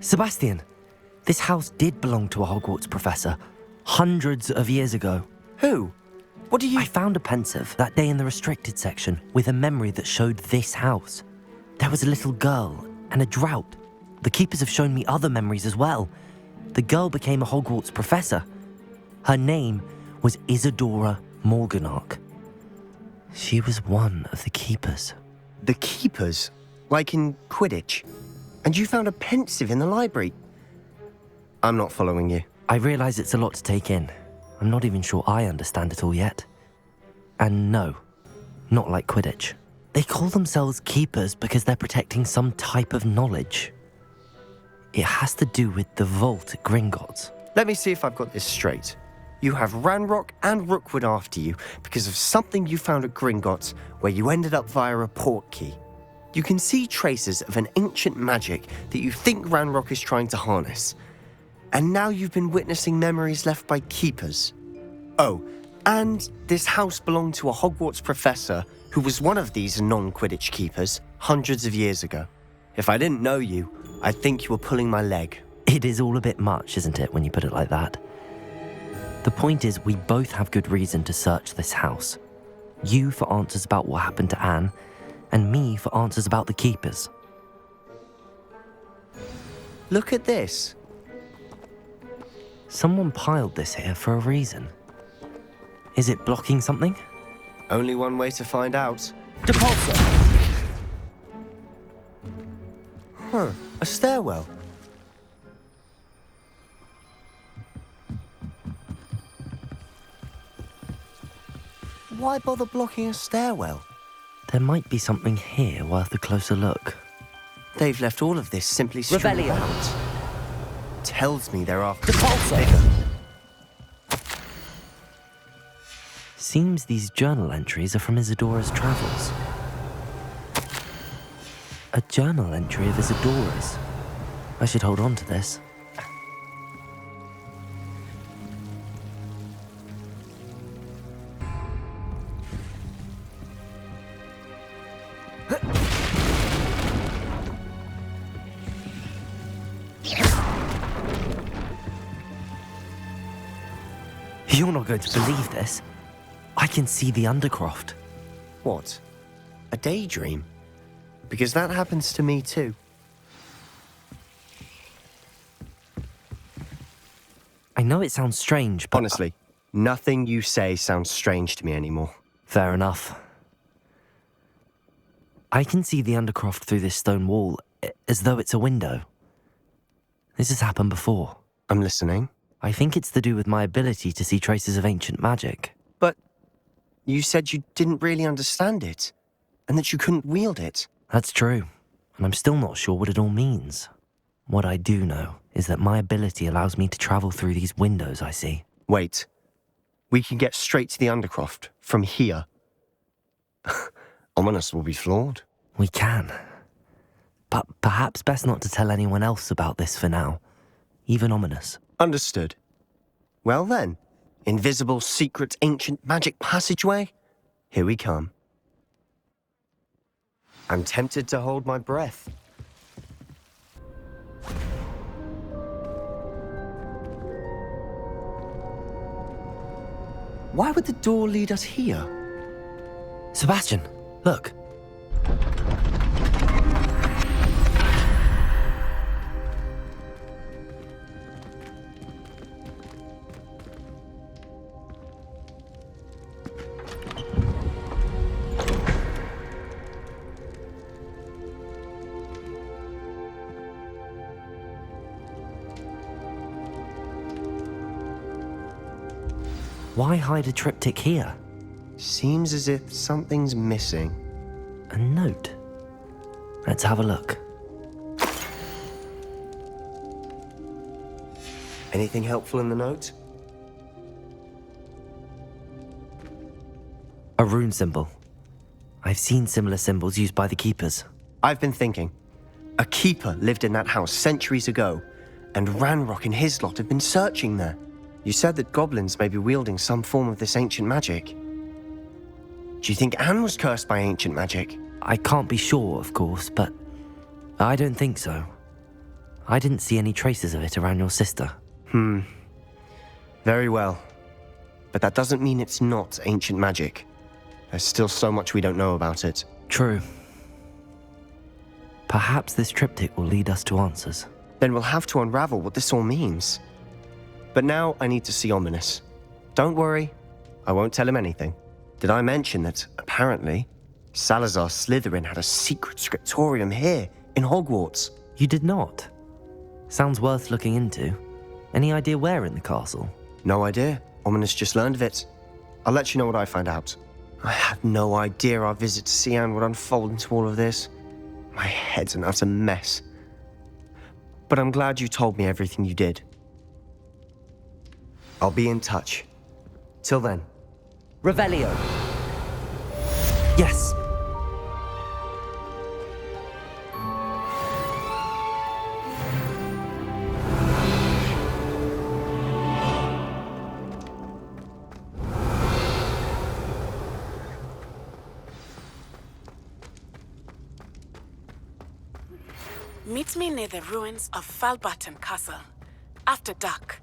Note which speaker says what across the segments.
Speaker 1: Sebastian, this house did belong to a Hogwarts professor hundreds of years ago.
Speaker 2: Who? What do you...
Speaker 1: I found a pensive that day in the restricted section with a memory that showed this house. There was a little girl and a drought. The keepers have shown me other memories as well. The girl became a Hogwarts professor. Her name was Isadora Morganach. She was one of the keepers.
Speaker 2: The keepers? Like in Quidditch? And you found a pensive in the library? I'm not following you.
Speaker 1: I realise it's a lot to take in. I'm not even sure I understand it all yet. And no, not like Quidditch. They call themselves keepers because they're protecting some type of knowledge. It has to do with the vault at Gringotts.
Speaker 2: Let me see if I've got this straight. You have Ranrock and Rookwood after you because of something you found at Gringotts where you ended up via a portkey. You can see traces of an ancient magic that you think Ranrock is trying to harness. And now you've been witnessing memories left by keepers. Oh, and this house belonged to a Hogwarts professor who was one of these non-Quidditch keepers hundreds of years ago. If I didn't know you, I'd think you were pulling my leg.
Speaker 1: It is all a bit much, isn't it, when you put it like that? The point is, we both have good reason to search this house. You for answers about what happened to Anne, and me for answers about the keepers.
Speaker 2: Look at this.
Speaker 1: Someone piled this here for a reason. Is it blocking something?
Speaker 2: Only one way to find out.
Speaker 1: Depulsor!
Speaker 2: Huh, a stairwell. Why bother blocking a stairwell?
Speaker 1: There might be something here worth a closer look.
Speaker 2: They've left all of this simply strewn
Speaker 1: Rebellion.
Speaker 2: about. Tells me they're after
Speaker 1: Depulsor!
Speaker 2: bigger.
Speaker 1: Seems these journal entries are from Isadora's travels. A journal entry of Isadora's. I should hold on to this. You're not going to believe this. I can see the Undercroft.
Speaker 2: What? A daydream? Because that happens to me too.
Speaker 1: I know it sounds strange, but...
Speaker 2: Honestly, nothing you say sounds strange to me anymore.
Speaker 1: Fair enough. I can see the Undercroft through this stone wall, as though it's a window. This has happened before.
Speaker 2: I'm listening.
Speaker 1: I think it's to do with my ability to see traces of ancient magic.
Speaker 2: But you said you didn't really understand it, and that you couldn't wield it.
Speaker 1: That's true, and I'm still not sure what it all means. What I do know is that my ability allows me to travel through these windows I see.
Speaker 2: Wait. We can get straight to the Undercroft from here. Ominous will be flawed.
Speaker 1: We can. But perhaps best not to tell anyone else about this for now. Even Ominous.
Speaker 2: Understood. Well then, invisible, secret, ancient magic passageway? Here we come. I'm tempted to hold my breath. Why would the door lead us here?
Speaker 1: Sebastian, look. Why hide a triptych here?
Speaker 2: Seems as if something's missing.
Speaker 1: A note. Let's have a look.
Speaker 2: Anything helpful in the note?
Speaker 1: A rune symbol. I've seen similar symbols used by the keepers.
Speaker 2: I've been thinking. A keeper lived in that house centuries ago, and Ranrock and his lot have been searching there. You said that goblins may be wielding some form of this ancient magic. Do you think Anne was cursed by ancient magic?
Speaker 1: I can't be sure, of course, but I don't think so. I didn't see any traces of it around your sister.
Speaker 2: Very well. But that doesn't mean it's not ancient magic. There's still so much we don't know about it.
Speaker 1: True. Perhaps this triptych will lead us to answers.
Speaker 2: Then we'll have to unravel what this all means. But now I need to see Ominous. Don't worry, I won't tell him anything. Did I mention that, apparently, Salazar Slytherin had a secret scriptorium here, in Hogwarts?
Speaker 1: You did not? Sounds worth looking into. Any idea where in the castle?
Speaker 2: No idea. Ominous just learned of it. I'll let you know what I find out. I had no idea our visit to Cian would unfold into all of this. My head's an utter mess. But I'm glad you told me everything you did. I'll be in touch. Till then.
Speaker 3: Revelio.
Speaker 1: Yes!
Speaker 4: Meet me near the ruins of Falbarton Castle. After dark.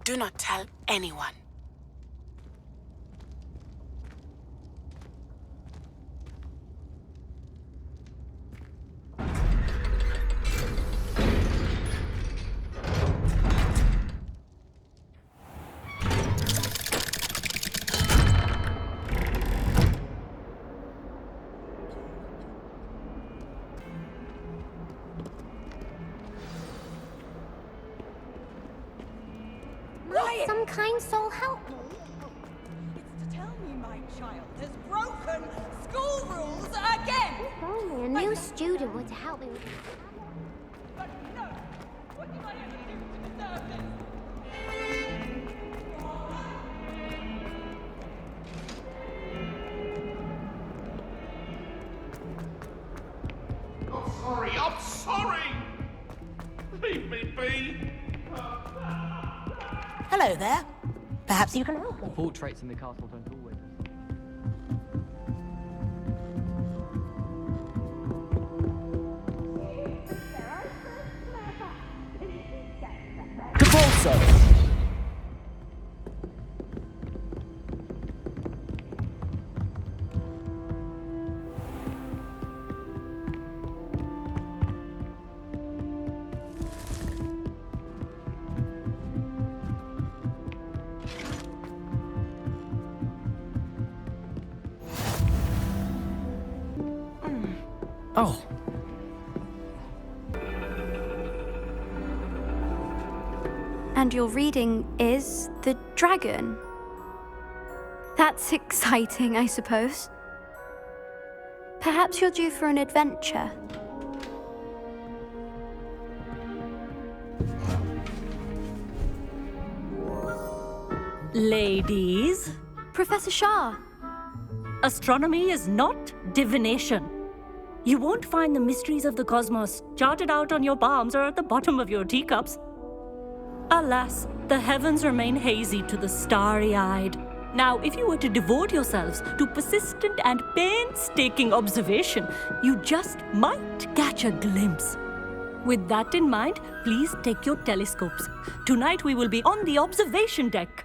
Speaker 4: Do not tell anyone.
Speaker 5: Some kind soul help me.
Speaker 6: It's to tell me my child has broken school rules again!
Speaker 5: If only a new student were to help me with this.
Speaker 6: But no! What did I ever do to deserve this?
Speaker 7: I'm sorry! Leave me be!
Speaker 8: Hello there. Perhaps you can help me.
Speaker 3: Portraits in the castle don't always.
Speaker 8: Cabalso!
Speaker 1: Oh,
Speaker 9: And your reading is the dragon. That's exciting, I suppose. Perhaps you're due for an adventure.
Speaker 10: Ladies,
Speaker 9: Professor Shah,
Speaker 10: astronomy is not divination. You won't find the mysteries of the cosmos charted out on your palms or at the bottom of your teacups. Alas, the heavens remain hazy to the starry-eyed. Now, if you were to devote yourselves to persistent and painstaking observation, you just might catch a glimpse. With that in mind, please take your telescopes. Tonight we will be on the observation deck.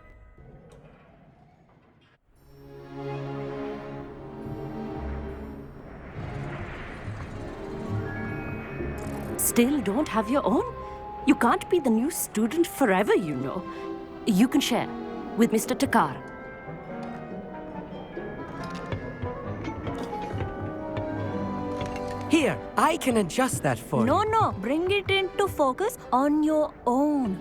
Speaker 10: Still don't have your own? You can't be the new student forever, you know. You can share with Mr. Takar.
Speaker 3: Here, I can adjust that for you.
Speaker 10: No, bring it into focus on your own.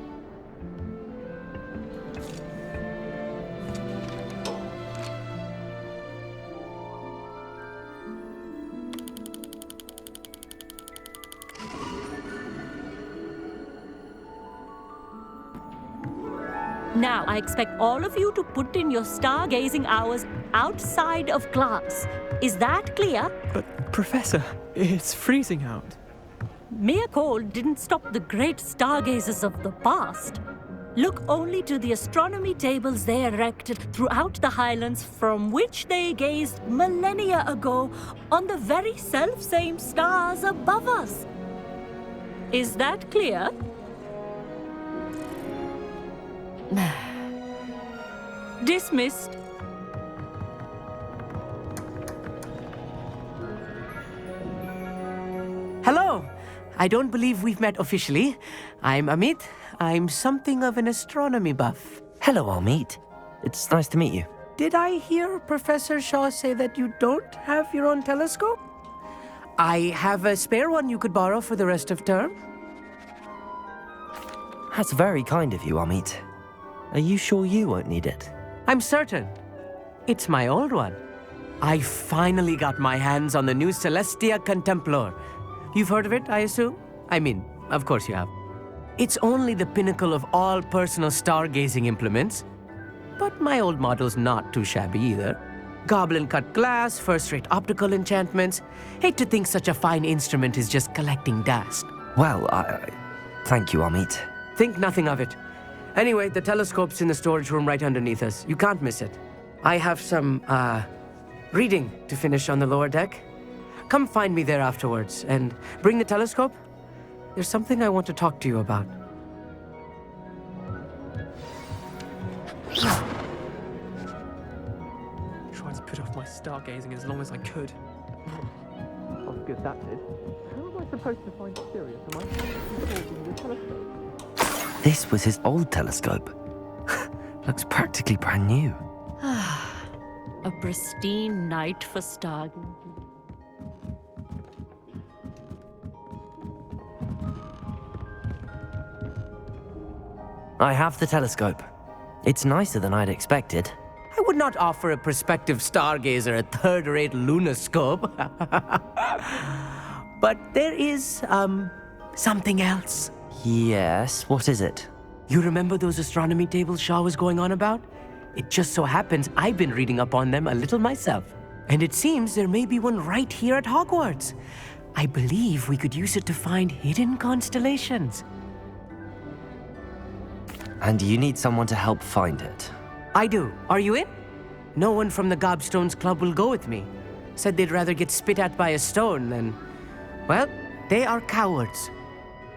Speaker 10: Now, I expect all of you to put in your stargazing hours outside of class. Is that clear?
Speaker 11: But, Professor, it's freezing out.
Speaker 10: Mere cold didn't stop the great stargazers of the past. Look only to the astronomy tables they erected throughout the Highlands from which they gazed millennia ago on the very self-same stars above us. Is that clear? Dismissed.
Speaker 3: Hello. I don't believe we've met officially. I'm Amit. I'm something of an astronomy buff.
Speaker 1: Hello, Amit. It's nice to meet you.
Speaker 3: Did I hear Professor Shaw say that you don't have your own telescope? I have a spare one you could borrow for the rest of term.
Speaker 1: That's very kind of you, Amit. Are you sure you won't need it?
Speaker 3: I'm certain. It's my old one. I finally got my hands on the new Celestia Contemplar. You've heard of it, I assume? I mean, of course you have. It's only the pinnacle of all personal stargazing implements. But my old model's not too shabby either. Goblin-cut glass, first-rate optical enchantments. Hate to think such a fine instrument is just collecting dust.
Speaker 1: Well, thank you, Amit.
Speaker 3: Think nothing of it. Anyway, the telescope's in the storage room right underneath us. You can't miss it. I have some, reading to finish on the lower deck. Come find me there afterwards, and bring the telescope. There's something I want to talk to you about.
Speaker 11: Tried to put off my stargazing as long as I could. Not as good as that did. How am I supposed to find Sirius? Am I holding the telescope?
Speaker 1: This was his old telescope. Looks practically brand new.
Speaker 10: A pristine night for stargazing.
Speaker 1: I have the telescope. It's nicer than I'd expected.
Speaker 3: I would not offer a prospective stargazer a third-rate lunoscope. But there is, something else.
Speaker 1: Yes, what is it?
Speaker 3: You remember those astronomy tables Shaw was going on about? It just so happens I've been reading up on them a little myself. And it seems there may be one right here at Hogwarts. I believe we could use it to find hidden constellations.
Speaker 1: And you need someone to help find it.
Speaker 3: I do. Are you in? No one from the Gobstones Club will go with me. Said they'd rather get spit at by a stone than... Well, they are cowards.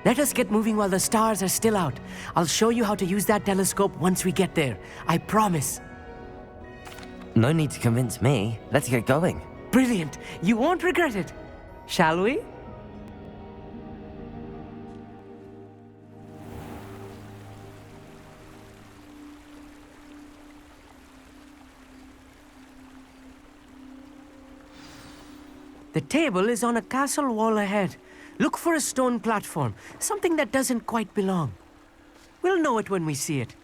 Speaker 3: Let us get moving while the stars are still out. I'll show you how to use that telescope once we get there. I promise.
Speaker 1: No need to convince me. Let's get going.
Speaker 3: Brilliant. You won't regret it. Shall we? The table is on a castle wall ahead. Look for a stone platform, something that doesn't quite belong. We'll know it when we see it.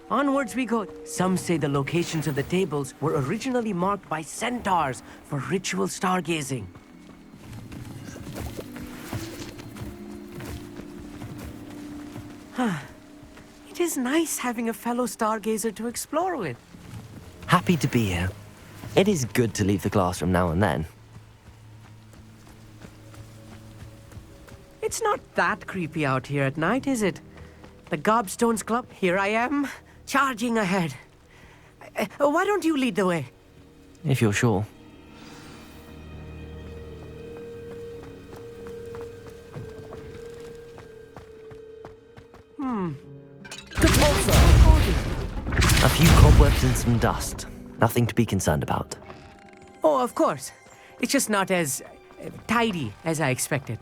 Speaker 3: Onwards we go. Some say the locations of the tables were originally marked by centaurs for ritual stargazing. It is nice having a fellow stargazer to explore with.
Speaker 1: Happy to be here. It is good to leave the classroom now and then.
Speaker 3: It's not that creepy out here at night, is it? The Gobstones Club, here I am, charging ahead. Why don't you lead the way?
Speaker 1: If you're sure. A few cobwebs and some dust. Nothing to be concerned about.
Speaker 3: Oh, of course. It's just not as tidy as I expected.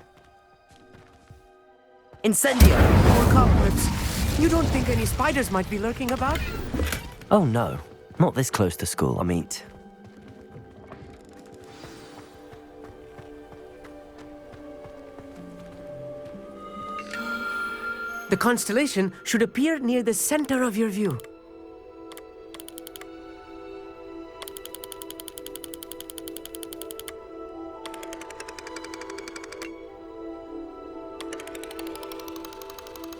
Speaker 1: Incendio!
Speaker 3: More cobwebs. You don't think any spiders might be lurking about?
Speaker 1: Oh no, not this close to school, Amit.
Speaker 3: The constellation should appear near the center of your view.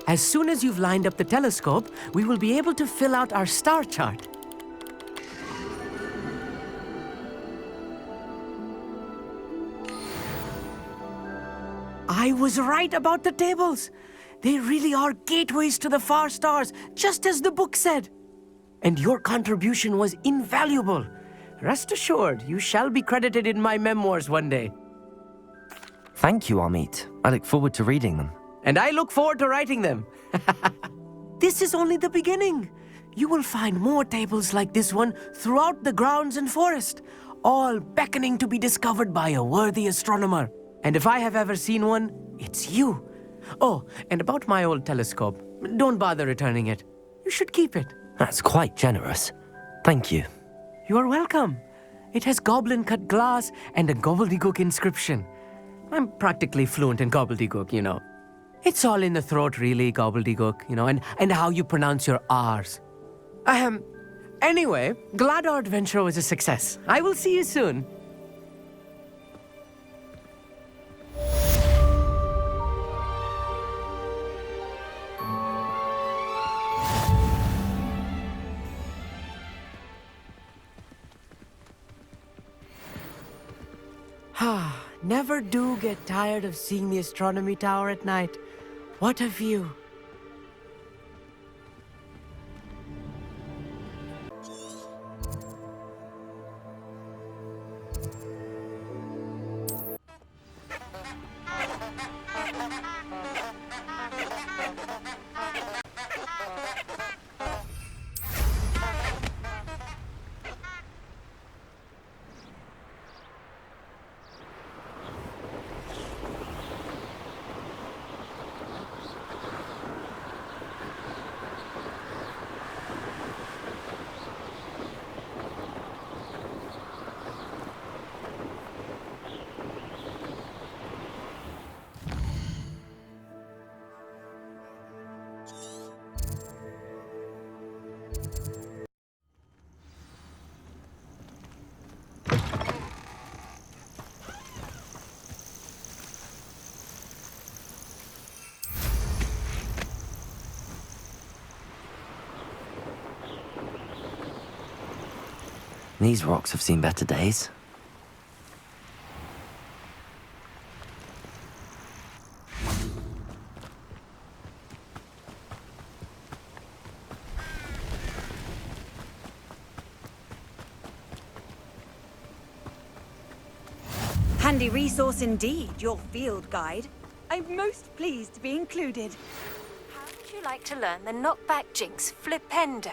Speaker 3: As soon as you've lined up the telescope, we will be able to fill out our star chart. I was right about the tables. They really are gateways to the far stars, just as the book said. And your contribution was invaluable. Rest assured, you shall be credited in my memoirs one day.
Speaker 1: Thank you, Amit. I look forward to reading them.
Speaker 3: and I look forward to writing them. This is only the beginning. You will find more tables like this one throughout the grounds and forest, all beckoning to be discovered by a worthy astronomer. And if I have ever seen one, it's you. Oh, and about my old telescope, don't bother returning it. You should keep it.
Speaker 1: That's quite generous. Thank you.
Speaker 3: You are welcome. It has goblin-cut glass and a gobbledygook inscription. I'm practically fluent in gobbledygook, you know. It's all in the throat, really, gobbledygook, you know, and how you pronounce your R's. Anyway, glad our adventure was a success. I will see you soon. Never do get tired of seeing the astronomy tower at night. What a view.
Speaker 1: These rocks have seen better days.
Speaker 6: Handy resource indeed, your field guide. I'm most pleased to be included.
Speaker 12: How would you like to learn the knockback jinx flipendo?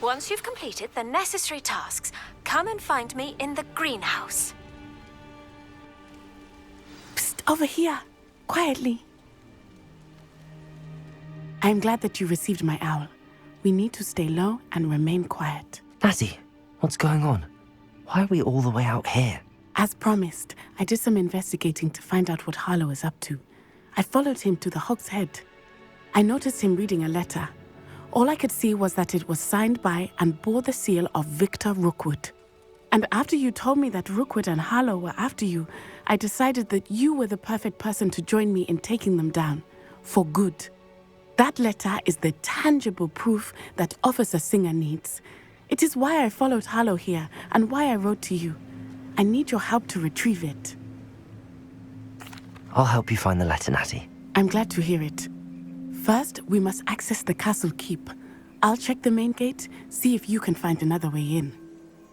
Speaker 12: Once you've completed the necessary tasks, come and find me in the greenhouse.
Speaker 4: Psst, over here. Quietly. I'm glad that you received my owl. We need to stay low and remain quiet.
Speaker 1: Natty, what's going on? Why are we all the way out here?
Speaker 4: As promised, I did some investigating to find out what Harlow is up to. I followed him to the Hog's Head. I noticed him reading a letter. All I could see was that it was signed by and bore the seal of Victor Rookwood. And after you told me that Rookwood and Harlow were after you, I decided that you were the perfect person to join me in taking them down. For good. That letter is the tangible proof that Officer Singer needs. It is why I followed Harlow here and why I wrote to you. I need your help to retrieve it.
Speaker 1: I'll help you find the letter, Natty.
Speaker 4: I'm glad to hear it. First, we must access the castle keep. I'll check the main gate, see if you can find another way in.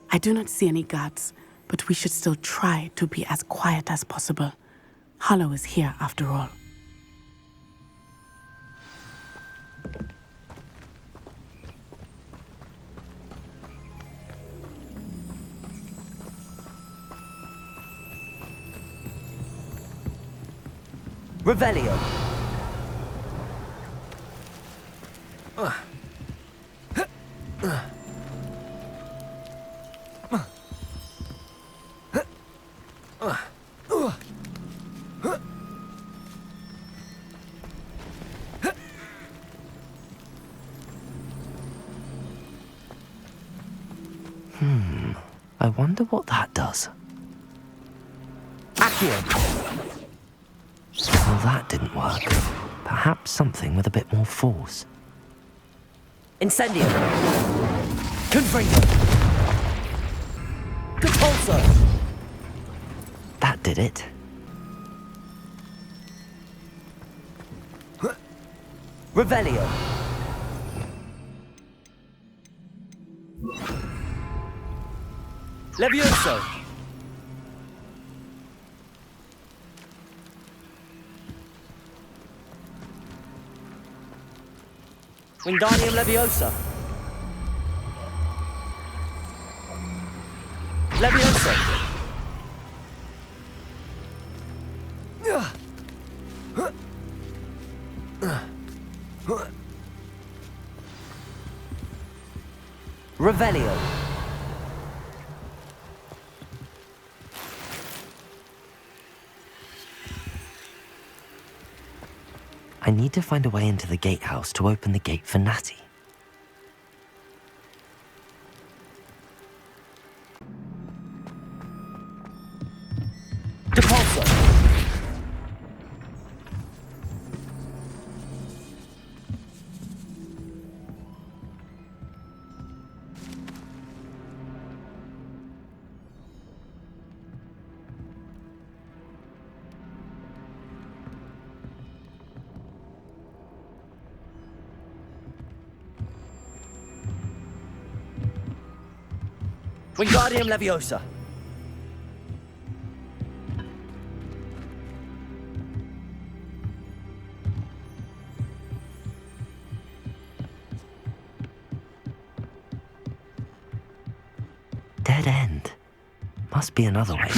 Speaker 4: I do not see any guards, but we should still try to be as quiet as possible. Harlow is here after all.
Speaker 1: Revelio. I wonder what that does. Accio! Well, that didn't work. Perhaps something with a bit more force. Incendio! Confringo! Compulso! That did it. Revelio! Levioso! Wingardium Leviosa. Leviosa. Revelio. I need to find a way into the gatehouse to open the gate for Natty. Depulso! Wingardium Leviosa. Dead end. Must be another way.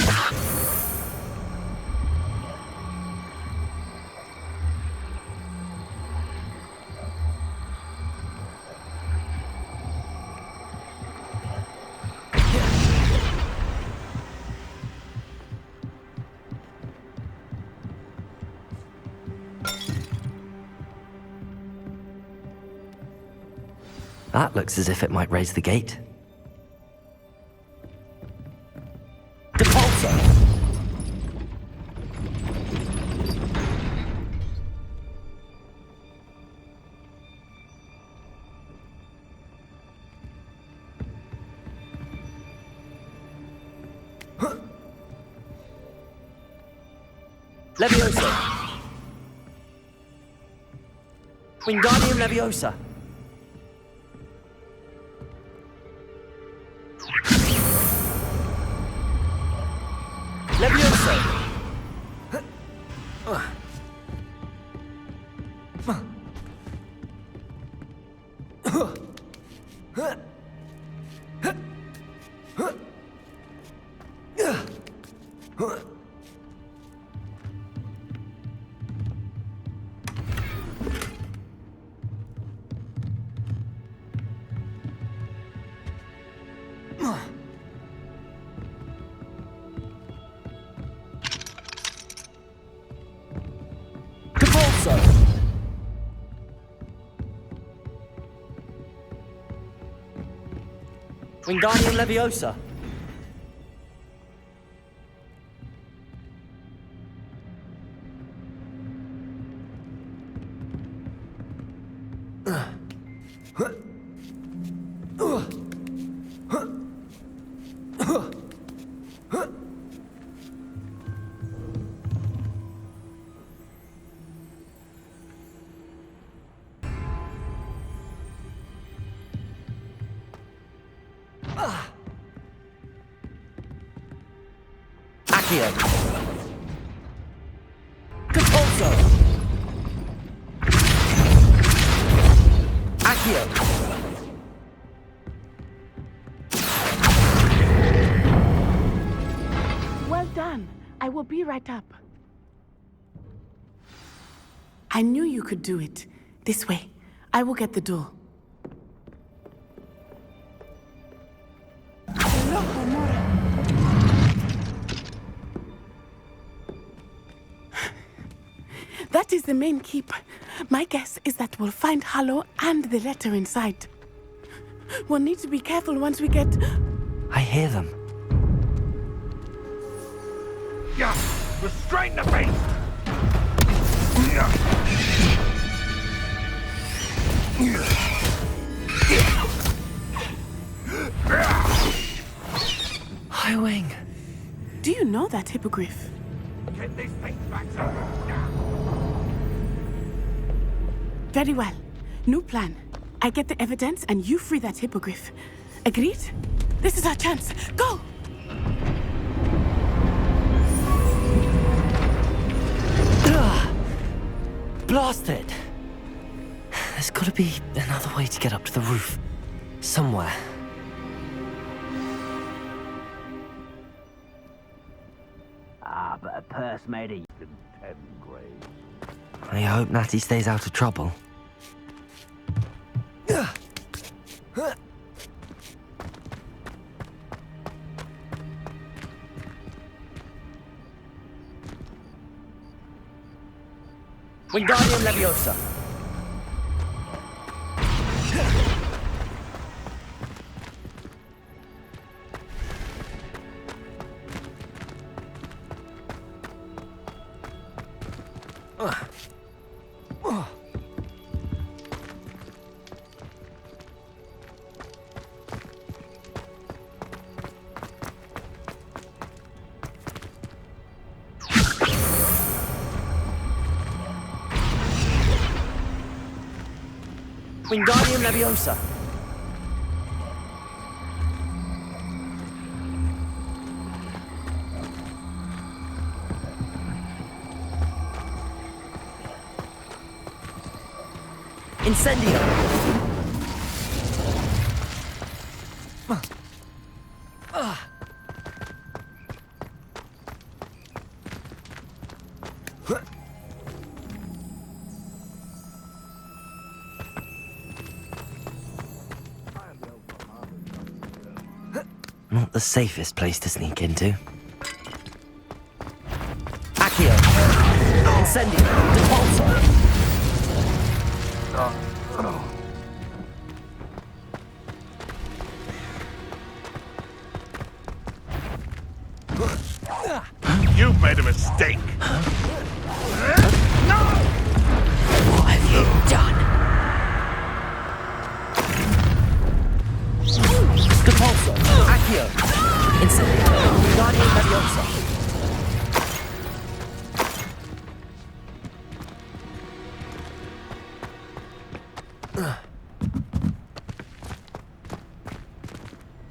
Speaker 1: That looks as if it might raise the gate. Depulso! Leviosa! Wingardium Leviosa! Leviosa! Wingardium Leviosa. Accio. Depulso. Accio.
Speaker 4: Well done. I will be right up. I knew you could do it. This way. I will get the door. That is the main keep. My guess is that we'll find Hallow and the letter inside. We'll need to be careful once we get...
Speaker 1: I hear them.
Speaker 7: Yeah, restrain the beast!
Speaker 1: Highwing.
Speaker 4: Do you know that hippogriff?
Speaker 7: Get these things back to me.
Speaker 4: Very well. New plan. I get the evidence and you free that hippogriff. Agreed? This is our chance. Go!
Speaker 1: Blast it! There's gotta be another way to get up to the roof. Somewhere.
Speaker 13: But a purse made of 10 graves.
Speaker 1: I hope Natty stays out of trouble.
Speaker 3: Wingardium Leviosa. Wingardium Leviosa. Incendio.
Speaker 1: Not the safest place to sneak into.
Speaker 3: Accio. Incendio. Depulso.
Speaker 7: You've made a mistake. No!
Speaker 12: What have you done?
Speaker 3: Depulso. Accio. Incendio. Wingardium Leviosa.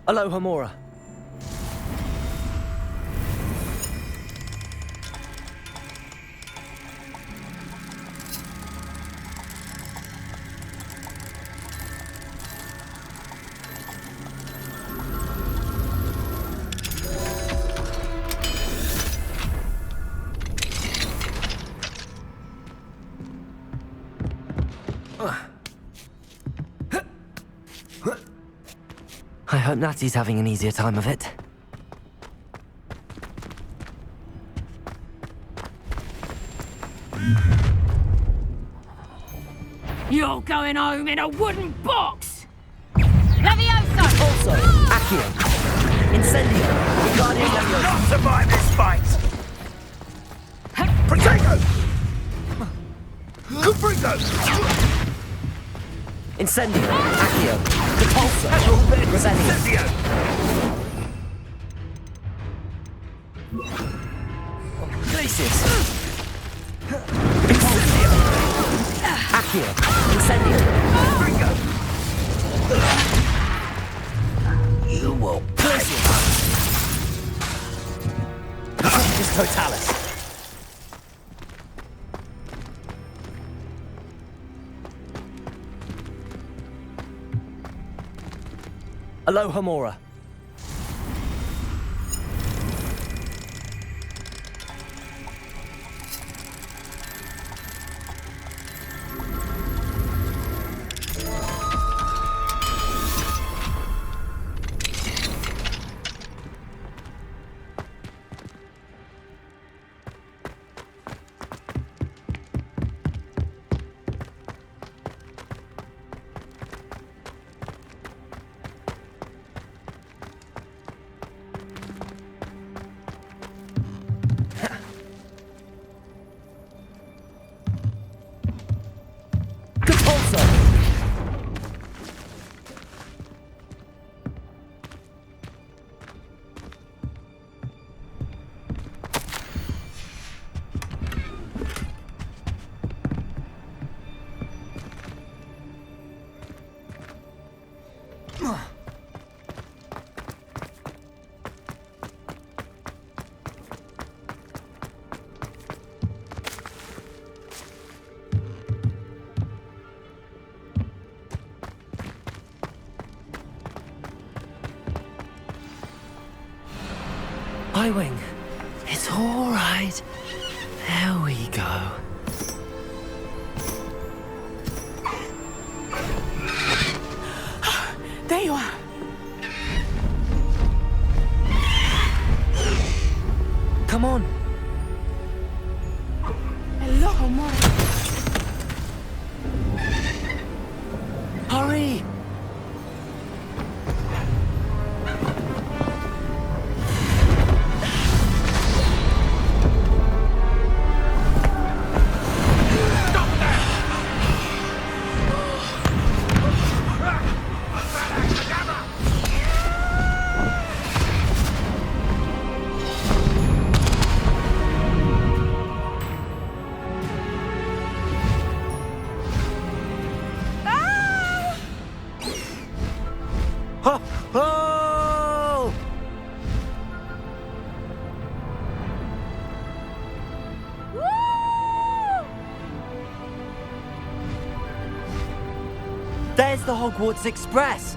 Speaker 3: Aloha Mora.
Speaker 1: I hope Natty's having an easier time of it.
Speaker 12: You're going home in a wooden box!
Speaker 3: Leviosa! Depulso. Accio. Incendio. Wingardium Leviosa.
Speaker 7: Not survive this fight! Protego! Cuprigo!
Speaker 3: Incendio. Accio. Depulso. Revelio.
Speaker 7: Incendio!
Speaker 3: Glacius. Depulso. Accio. Incendio.
Speaker 7: You will
Speaker 3: Glacius. Just Totalis. Aloha Mora.
Speaker 1: Highwing, it's all right. There we go.
Speaker 4: There you are.
Speaker 1: Come on.
Speaker 4: Hello, amor.
Speaker 1: Hurry! Ho! Ho! There's the Hogwarts Express!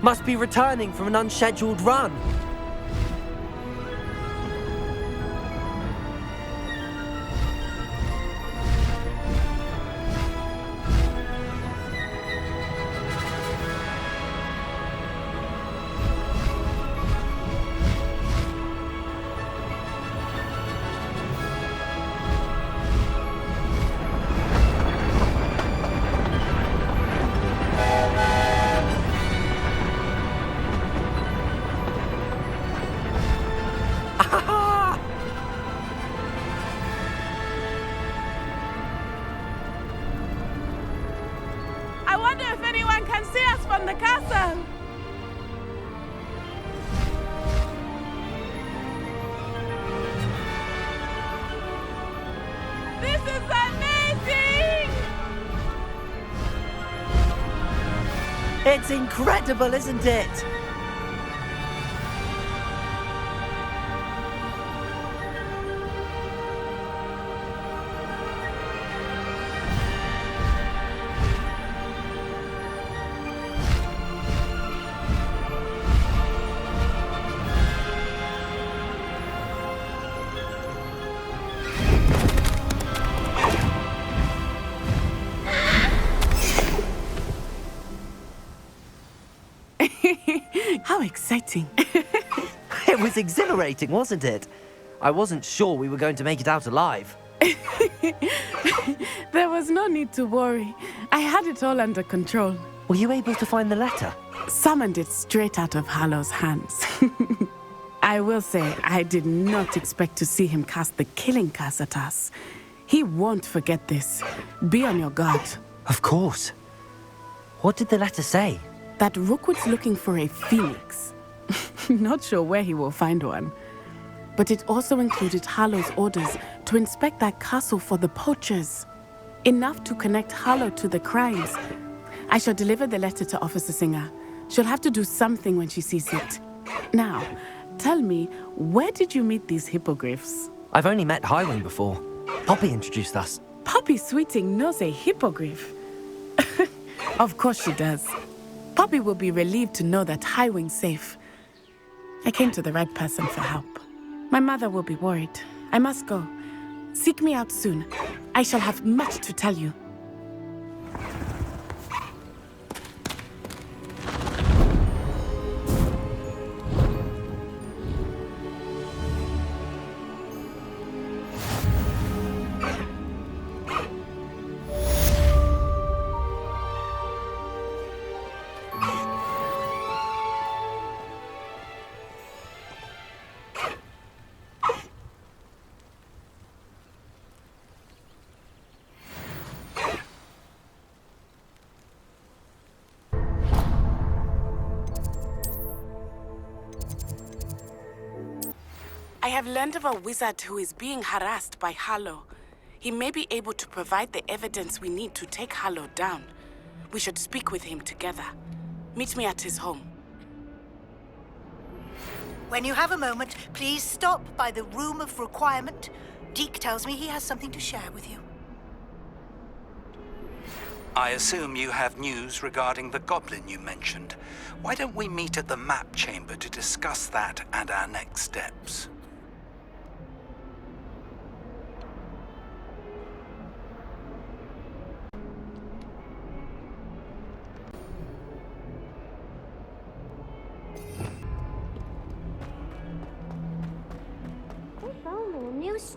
Speaker 1: Must be returning from an unscheduled run.
Speaker 4: I wonder if anyone can see us from the castle. This is amazing!
Speaker 1: It's incredible, isn't it?
Speaker 4: How exciting.
Speaker 1: It was exhilarating, wasn't it? I wasn't sure we were going to make it out alive.
Speaker 4: There was no need to worry. I had it all under control.
Speaker 1: Were you able to find the letter?
Speaker 4: Summoned it straight out of Hallow's hands. I will say, I did not expect to see him cast the killing curse at us. He won't forget this. Be on your guard.
Speaker 1: Of course. What did the letter say?
Speaker 4: That Rookwood's looking for a phoenix. Not sure where he will find one. But it also included Hallow's orders to inspect that castle for the poachers. Enough to connect Hallow to the crimes. I shall deliver the letter to Officer Singer. She'll have to do something when she sees it. Now, tell me, where did you meet these hippogriffs?
Speaker 1: I've only met Highwing before. Poppy introduced us.
Speaker 4: Poppy Sweeting knows a hippogriff. Of course she does. Poppy will be relieved to know that Highwing's safe. I came to the right person for help. My mother will be worried. I must go. Seek me out soon. I shall have much to tell you. I have learned of a wizard who is being harassed by Hallow. He may be able to provide the evidence we need to take Hallow down. We should speak with him together. Meet me at his home.
Speaker 8: When you have a moment, please stop by the Room of Requirement. Deke tells me he has something to share with you.
Speaker 14: I assume you have news regarding the goblin you mentioned. Why don't we meet at the map chamber to discuss that and our next steps?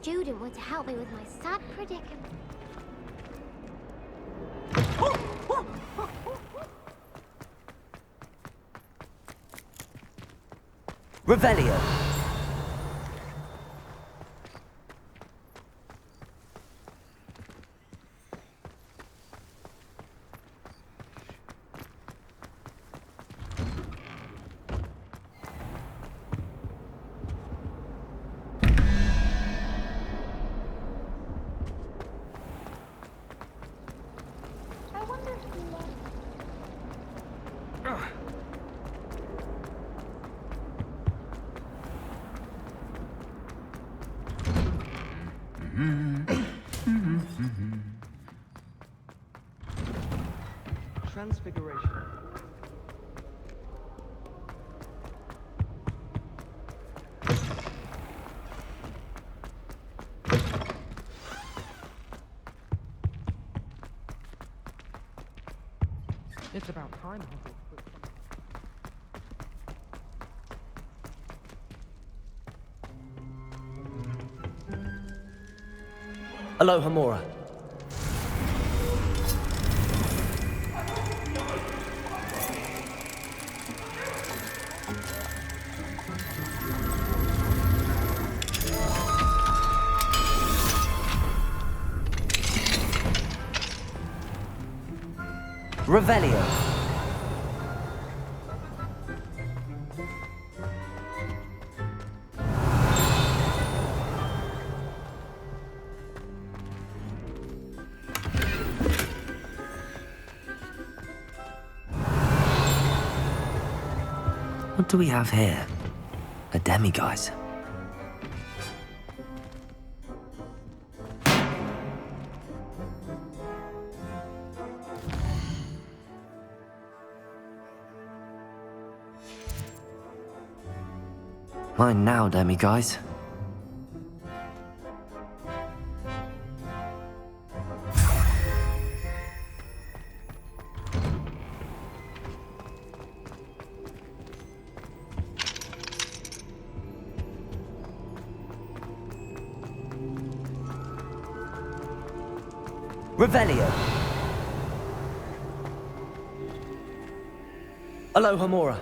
Speaker 5: student were to help me with my sad predicament.
Speaker 1: Revelio.
Speaker 5: I wonder if he lost.
Speaker 11: Transfiguration. It's about time, Hogwarts.
Speaker 1: Aloha Mora. Revelio. What do we have here? A demiguise. Mine now, demiguise. Revelio. Aloha Mora.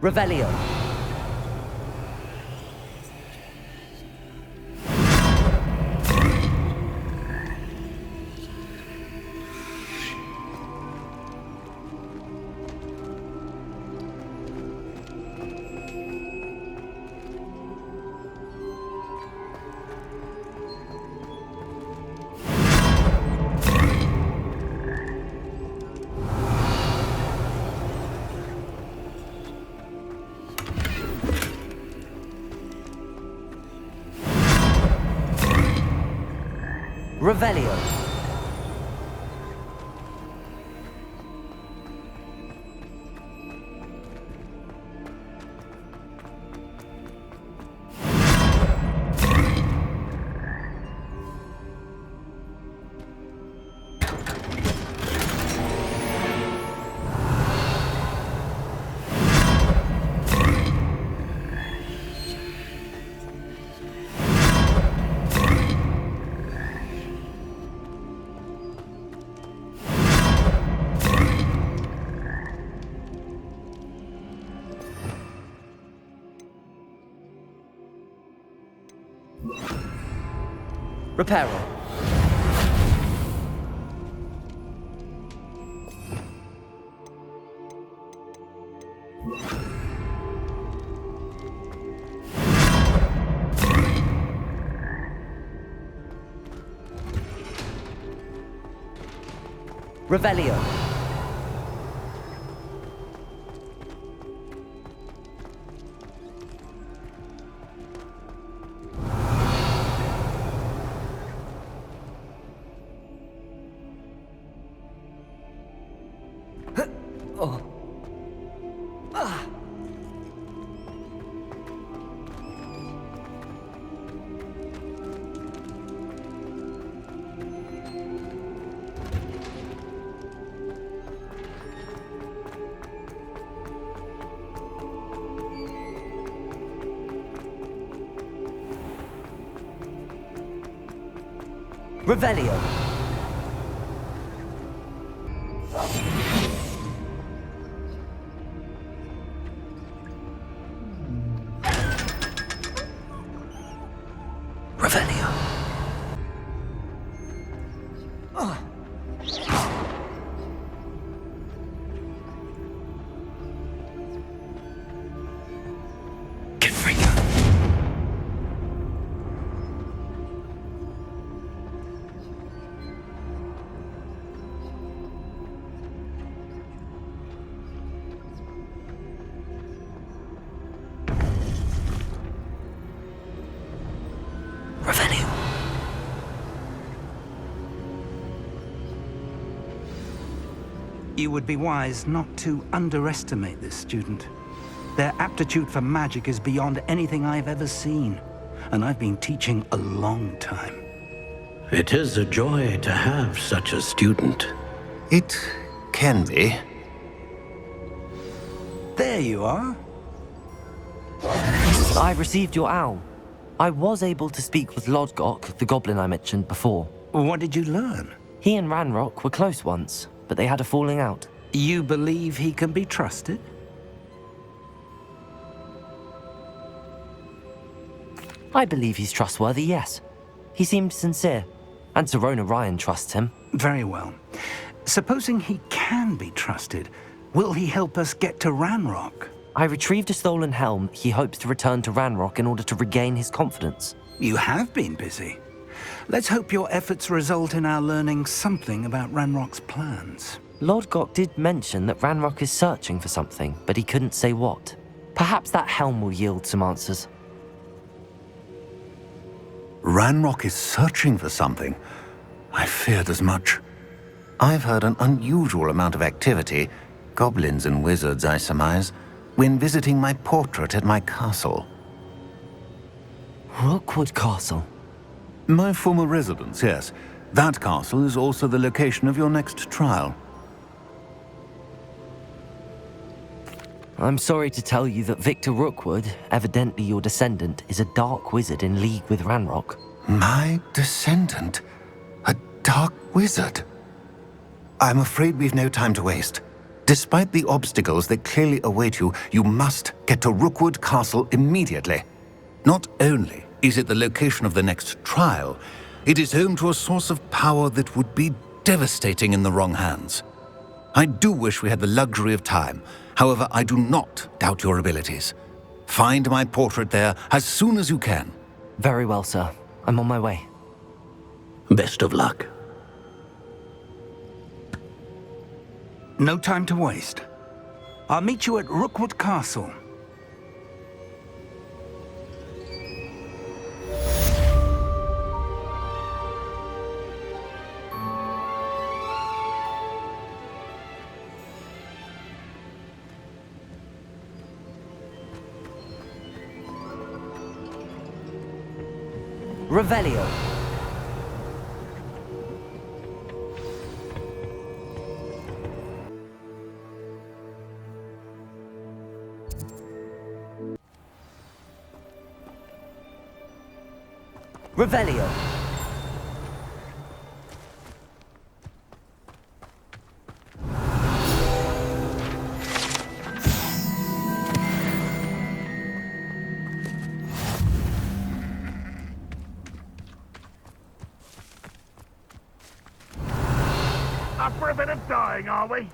Speaker 1: Revelio. Revelio. Reparo. Revelio. Revelio. Revelio.
Speaker 14: You would be wise not to underestimate this student. Their aptitude for magic is beyond anything I've ever seen, and I've been teaching a long time.
Speaker 15: It is a joy to have such a student.
Speaker 16: It can be.
Speaker 14: There you are.
Speaker 1: I received your owl. I was able to speak with Lodgok, the goblin I mentioned before.
Speaker 14: What did you learn?
Speaker 1: He and Ranrock were close once, but they had a falling out.
Speaker 14: You believe he can be trusted?
Speaker 1: I believe he's trustworthy, yes. He seemed sincere, and Serona Ryan trusts him.
Speaker 14: Very well. Supposing he can be trusted, will he help us get to Ranrock?
Speaker 1: I retrieved a stolen helm he hopes to return to Ranrock in order to regain his confidence.
Speaker 14: You have been busy. Let's hope your efforts result in our learning something about Ranrock's plans.
Speaker 1: Lodgok did mention that Ranrock is searching for something, but he couldn't say what. Perhaps that helm will yield some answers.
Speaker 16: Ranrock is searching for something. I feared as much. I've heard an unusual amount of activity, goblins and wizards, I surmise, when visiting my portrait at my castle.
Speaker 1: Rookwood Castle?
Speaker 16: My former residence, yes. That castle is also the location of your next trial.
Speaker 1: I'm sorry to tell you that Victor Rookwood, evidently your descendant, is a dark wizard in league with Ranrock.
Speaker 16: My descendant? A dark wizard? I'm afraid we've no time to waste. Despite the obstacles that clearly await you, you must get to Rookwood Castle immediately. Not only is it the location of the next trial, it is home to a source of power that would be devastating in the wrong hands. I do wish we had the luxury of time. However, I do not doubt your abilities. Find my portrait there as soon as you can.
Speaker 1: Very well, sir. I'm on my way.
Speaker 15: Best of luck.
Speaker 14: No time to waste. I'll meet you at Rookwood Castle.
Speaker 1: Revelio. Revelio.
Speaker 7: Up for a bit of dying, are we?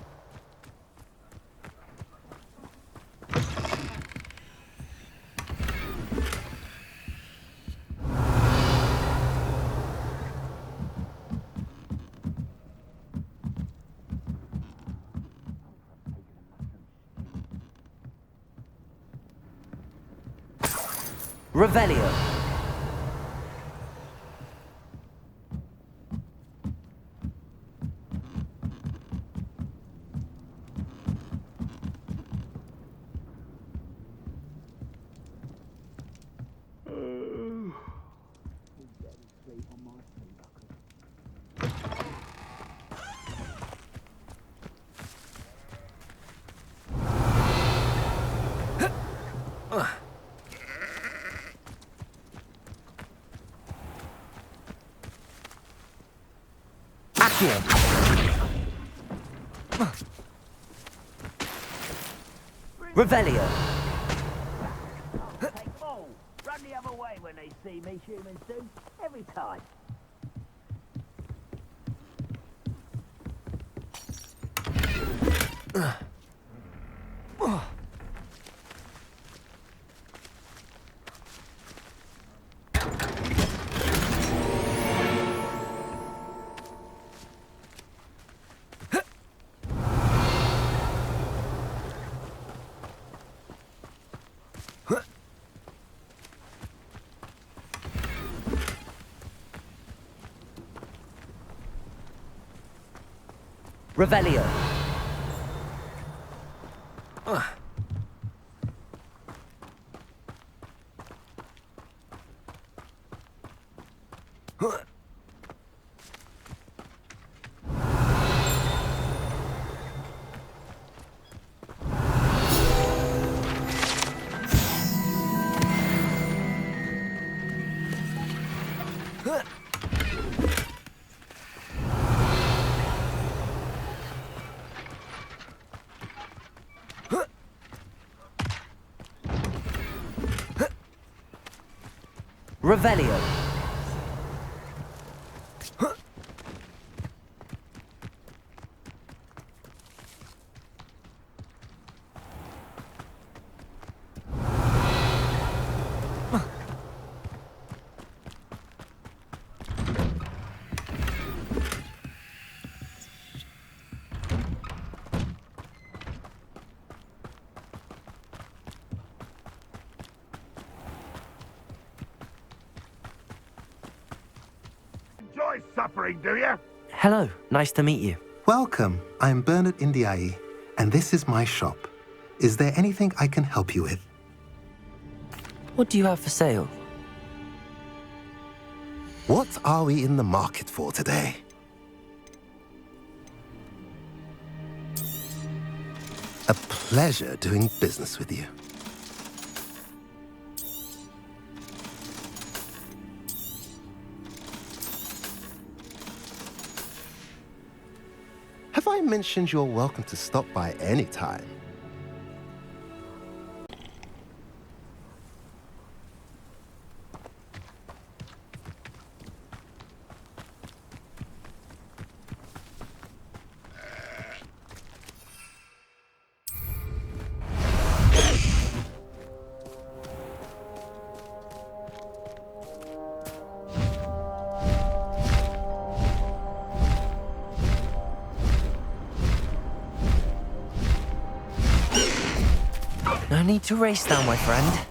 Speaker 1: Revelio. Accio. Revelio.
Speaker 13: Take them all. Run the other way when they see me, human suit. Every time.
Speaker 1: Revelio. Revelio.
Speaker 7: Enjoy suffering, do you?
Speaker 1: Hello, nice to meet you.
Speaker 17: Welcome. I'm Bernard Indiai, and this is my shop. Is there anything I can help you with?
Speaker 1: What do you have for sale?
Speaker 17: What are we in the market for today? A pleasure doing business with you. Have I mentioned you're welcome to stop by any time?
Speaker 1: No need to race now, my friend.